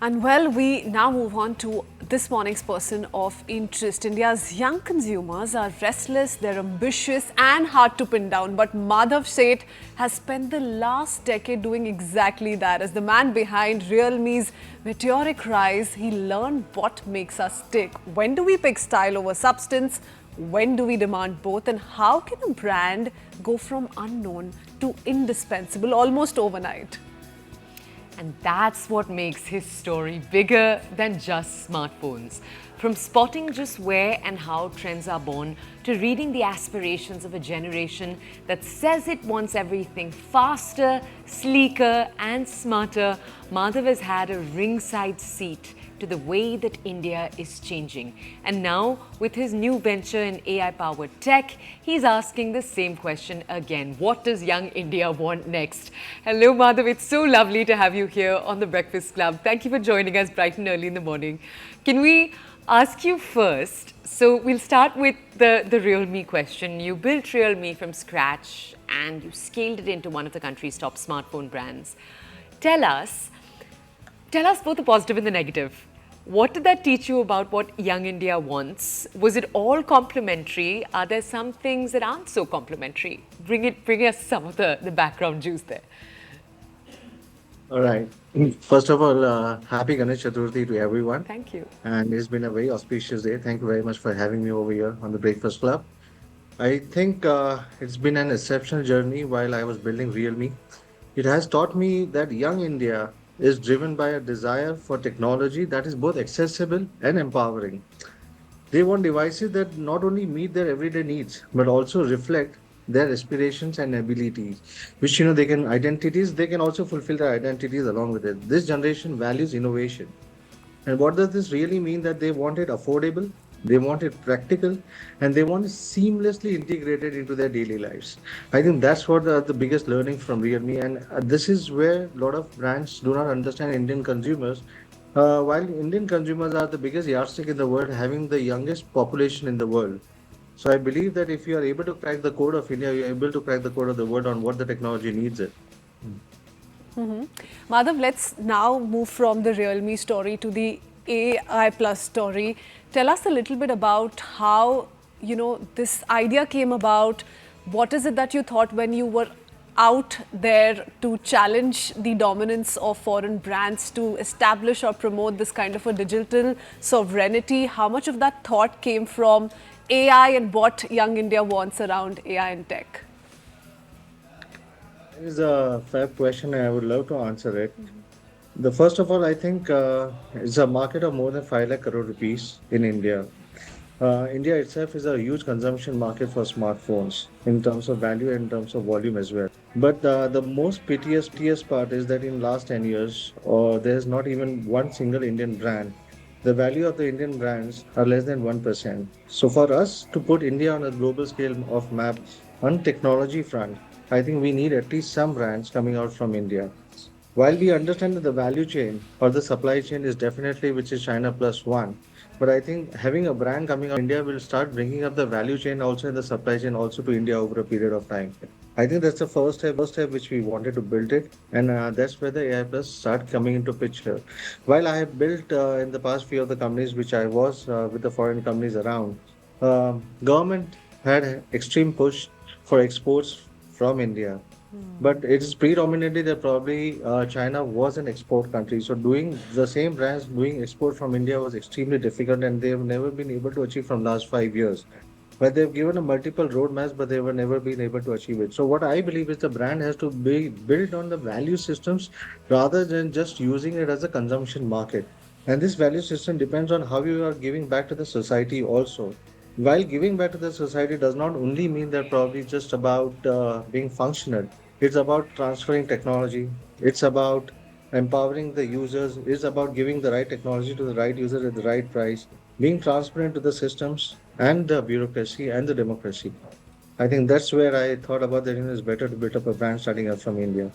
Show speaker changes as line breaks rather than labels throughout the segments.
And well, we now move on to this morning's person of interest. India's young consumers are restless, they're ambitious and hard to pin down. But Madhav Sheth has spent the last decade doing exactly that. As the man behind Realme's meteoric rise, he learned what makes us tick. When do we pick style over substance? When do we demand both? And how can a brand go from unknown to indispensable almost overnight?
And that's what makes his story bigger than just smartphones. From spotting just where and how trends are born to reading the aspirations of a generation that says it wants everything faster, sleeker and smarter, Madhav has had a ringside seat to the way that India is changing. And now, with his new venture in AI-powered tech, he's asking the same question again. What does young India want next? Hello, Madhav. It's so lovely to have you here on The Breakfast Club. Thank you for joining us bright and early in the morning. Can we ask you first, so we'll start with the Realme question. You built Realme from scratch and you scaled it into one of the country's top smartphone brands. Tell us both the positive and the negative. What did that teach you about what young India wants? Was it all complementary? Are there some things that aren't so complementary? Bring us some of the background juice there.
All right. First of all, happy Ganesh Chaturthi to everyone.
Thank you.
And it's been a very auspicious day. Thank you very much for having me over here on the Breakfast Club. I think it's been an exceptional journey while I was building Realme. It has taught me that young India is driven by a desire for technology that is both accessible and empowering. They want devices that not only meet their everyday needs, but also reflect their aspirations and abilities, which they can identities, they can also fulfill their identities along with it. This generation values innovation. And what does this really mean? That they want it affordable, they want it practical, and they want it seamlessly integrated into their daily lives. I think that's what the biggest learning from Realme. And this is where a lot of brands do not understand Indian consumers. While Indian consumers are the biggest yardstick in the world, having the youngest population in the world. So I believe that if you are able to crack the code of India, you're able to crack the code of the world on what the technology needs it.
Madhav, let's now move from the Realme story to the AI plus story. Tell us a little bit about how, this idea came about. What is it that you thought when you were out there to challenge the dominance of foreign brands to establish or promote this kind of a digital sovereignty? How much of that thought came from AI and what young India wants around AI and tech?
It is a fair question and I would love to answer it. The first of all, I think it's a market of more than 5 lakh crore rupees in India. India itself is a huge consumption market for smartphones in terms of value and in terms of volume as well. But the most piteous part is that in last 10 years, there is not even one single Indian brand. The value of the Indian brands are less than 1%. So for us to put India on a global scale of map on technology front, I think we need at least some brands coming out from India. While we understand that the value chain or the supply chain is definitely which is China plus one, but I think having a brand coming out of India will start bringing up the value chain also in the supply chain also to India over a period of time. I think that's the first step which we wanted to build it, and that's where the AI plus start coming into picture. While I have built in the past few of the companies which I was with the foreign companies around, government had extreme push for exports from India. But it is predominantly that probably China was an export country. So doing the same brands doing export from India was extremely difficult and they have never been able to achieve from last 5 years. But they've given a multiple roadmaps, but they were never been able to achieve it. So what I believe is the brand has to be built on the value systems rather than just using it as a consumption market. And this value system depends on how you are giving back to the society also. While giving back to the society does not only mean that probably just about being functional, it's about transferring technology, it's about empowering the users, it's about giving the right technology to the right user at the right price, being transparent to the systems and the bureaucracy and the democracy. I think that's where I thought about that it's better to build up a brand starting up from India.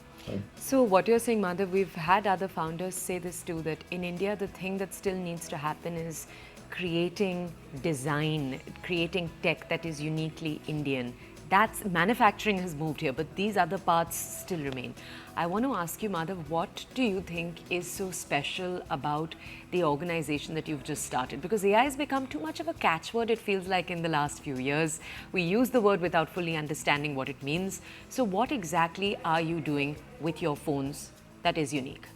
So what you're saying, Madhav, we've had other founders say this too, that in India, the thing that still needs to happen is creating design, creating tech that is uniquely Indian. That's manufacturing has moved here, but these other parts still remain. I want to ask you, Madhav, what do you think is so special about the organization that you've just started? Because AI has become too much of a catchword, it feels like, in the last few years. We use the word without fully understanding what it means. So what exactly are you doing with your phones that is unique?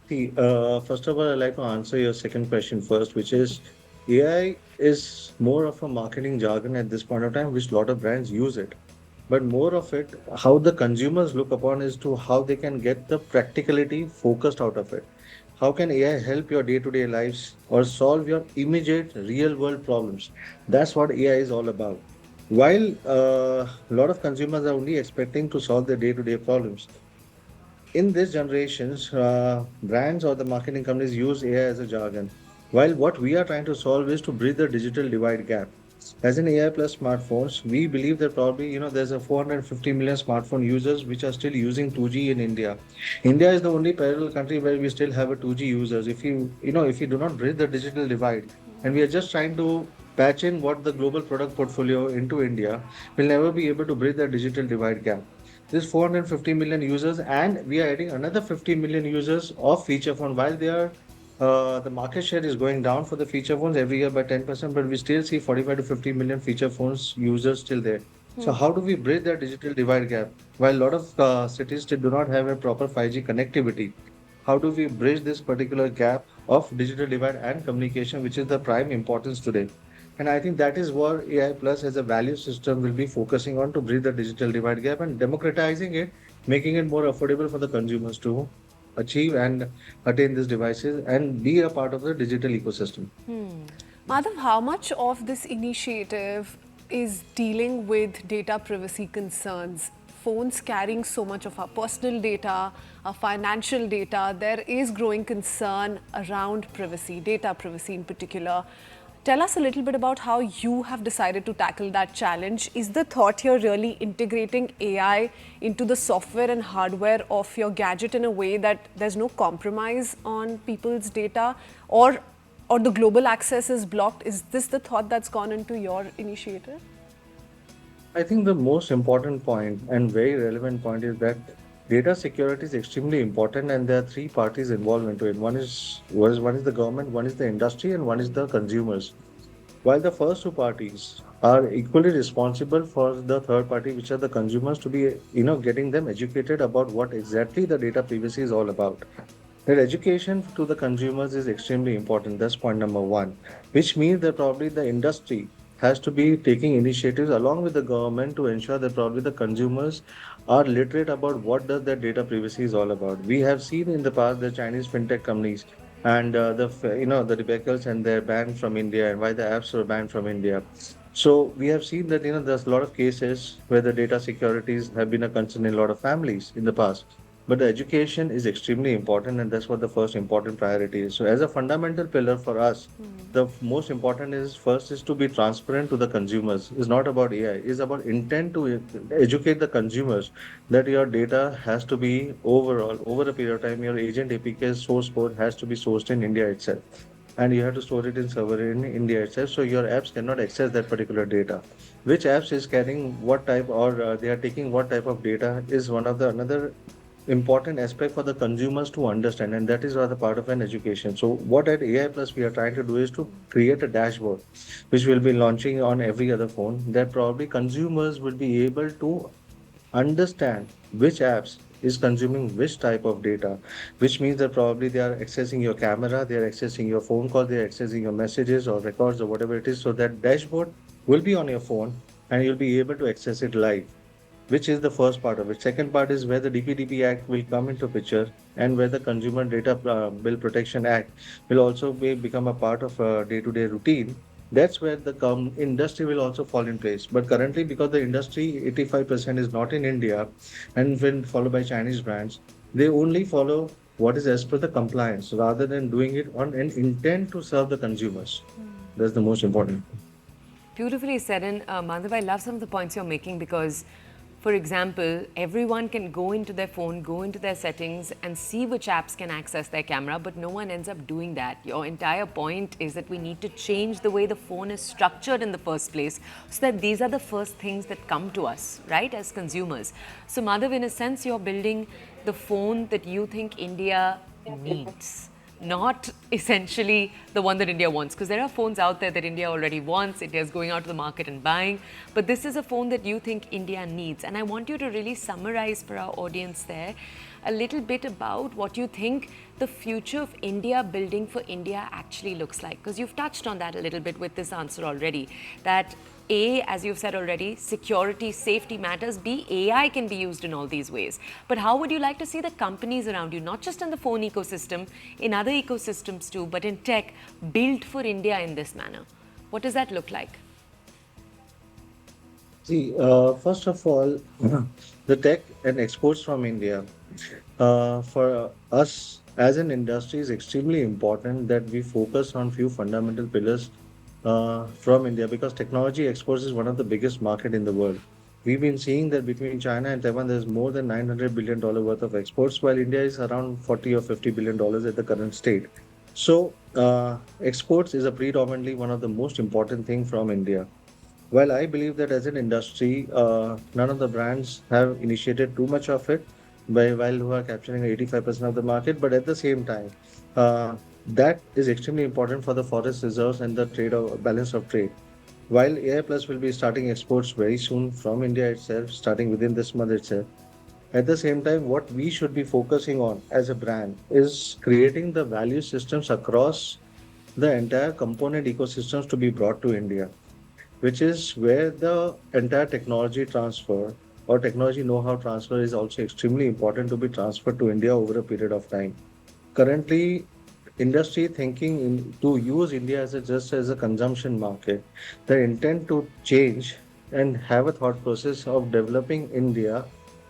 See, first of all, I'd like to answer your second question first, which is AI is more of a marketing jargon at this point of time, which a lot of brands use it. But more of it, how the consumers look upon is to how they can get the practicality focused out of it. How can AI help your day-to-day lives or solve your immediate real-world problems? That's what AI is all about. While a lot of consumers are only expecting to solve their day-to-day problems, in this generations, brands or the marketing companies use AI as a jargon. While what we are trying to solve is to bridge the digital divide gap. As in AI plus smartphones, we believe that probably there's a 450 million smartphone users which are still using 2G in India. India is the only parallel country where we still have a 2G users. If you do not bridge the digital divide, and we are just trying to patch in what the global product portfolio into India, we'll never be able to bridge the digital divide gap. There's 450 million users, and we are adding another 50 million users of feature phone. While they are, the market share is going down for the feature phones every year by 10%, but we still see 45 to 50 million feature phones users still there. So how do we bridge that digital divide gap? While a lot of cities still do not have a proper 5G connectivity, how do we bridge this particular gap of digital divide and communication, which is the prime importance today? And I think that is what AI Plus as a value system will be focusing on to bridge the digital divide gap and democratizing it, making it more affordable for the consumers to achieve and attain these devices and be a part of the digital ecosystem.
Madhav, how much of this initiative is dealing with data privacy concerns? Phones carrying so much of our personal data, our financial data, there is growing concern around privacy, data privacy in particular. Tell us a little bit about how you have decided to tackle that challenge. Is the thought here really integrating AI into the software and hardware of your gadget in a way that there's no compromise on people's data, or the global access is blocked? Is this the thought that's gone into your initiative?
I think the most important point and very relevant point is that data security is extremely important, and there are three parties involved into it. One is the government, one is the industry, and one is the consumers. While the first two parties are equally responsible for the third party, which are the consumers, to be getting them educated about what exactly the data privacy is all about. That education to the consumers is extremely important. That's point number one, which means that probably the industry has to be taking initiatives along with the government to ensure that probably the consumers are literate about what does their data privacy is all about. We have seen in the past the Chinese fintech companies and the debacles and they're banned from India and why the apps were banned from India. So we have seen that there's a lot of cases where the data securities have been a concern in a lot of families in the past. But the education is extremely important, and that's what the first important priority is. So, as a fundamental pillar for us, the most important is first is to be transparent to the consumers. It's not about AI. It's about intent to educate the consumers that your data has to be overall over a period of time. Your agent APK source code has to be sourced in India itself, and you have to store it in server in India itself. So your apps cannot access that particular data. Which apps is carrying what type, or they are taking what type of data is one of the another important aspect for the consumers to understand, and that is rather part of an education. So what at AI Plus we are trying to do is to create a dashboard which will be launching on every other phone, that probably consumers will be able to understand which apps is consuming which type of data, which means that probably they are accessing your camera, they are accessing your phone call, they are accessing your messages or records or whatever it is. So that dashboard will be on your phone and you'll be able to access it live, which is the first part of it. Second part is where the DPDP Act will come into picture, and where the Consumer Data Bill Protection Act will also become a part of a day-to-day routine. That's where the industry will also fall in place. But currently, because the industry 85% is not in India and when followed by Chinese brands, they only follow what is as per the compliance rather than doing it on an intent to serve the consumers. That's the most important.
Beautifully said. And Madhav, I love some of the points you're making, because For example, everyone can go into their phone, go into their settings and see which apps can access their camera, but no one ends up doing that. Your entire point is that we need to change the way the phone is structured in the first place so that these are the first things that come to us, right, as consumers. So Madhav, in a sense, you're building the phone that you think India needs, not essentially the one that India wants, because there are phones out there that India already wants. India is going out to the market and buying, but this is a phone that you think India needs. And I want you to really summarize for our audience there a little bit about what you think the future of India building for India actually looks like, because you've touched on that a little bit with this answer already, that A, as you've said already, security, safety matters. B, AI can be used in all these ways. But how would you like to see the companies around you, not just in the phone ecosystem, in other ecosystems too, but in tech, built for India in this manner? What does that look like?
See, first of all, the tech and exports from India, for us as an industry, is extremely important that we focus on few fundamental pillars from India, because technology exports is one of the biggest market in the world. We've been seeing that between China and Taiwan, there's more than $900 billion worth of exports, while India is around 40 or $50 billion at the current state. So, exports is a predominantly one of the most important thing from India. Well, I believe that as an industry, none of the brands have initiated too much of it while who are capturing 85% of the market. But at the same time, that is extremely important for the forest reserves and the trade of balance of trade. While AI Plus will be starting exports very soon from India itself, starting within this month itself. At the same time, what we should be focusing on as a brand is creating the value systems across the entire component ecosystems to be brought to India, which is where the entire technology transfer or technology know-how transfer is also extremely important to be transferred to India over a period of time. Currently, industry thinking to use India as just as a consumption market, the intent to change and have a thought process of developing India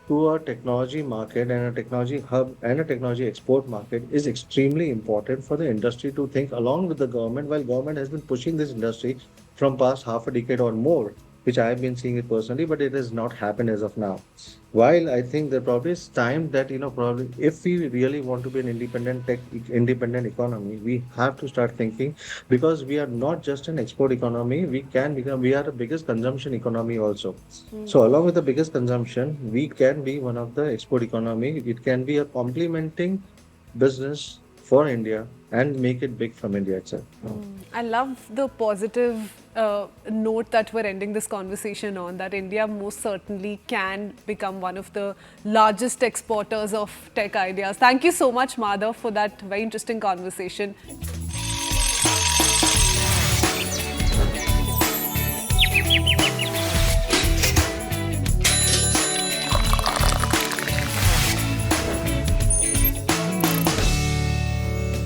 to a technology market and a technology hub and a technology export market is extremely important for the industry to think along with the government, while government has been pushing this industry from past half a decade or more, which I have been seeing it personally, but it has not happened as of now. While I think there probably is time that, probably if we really want to be an independent economy, we have to start thinking, because we are not just an export economy, we are the biggest consumption economy also. So along with the biggest consumption, we can be one of the export economy. It can be a complementing business for India and make it big from India itself.
I love the positive note that we're ending this conversation on, that India most certainly can become one of the largest exporters of tech ideas. Thank you so much, Madhav, for that very interesting conversation.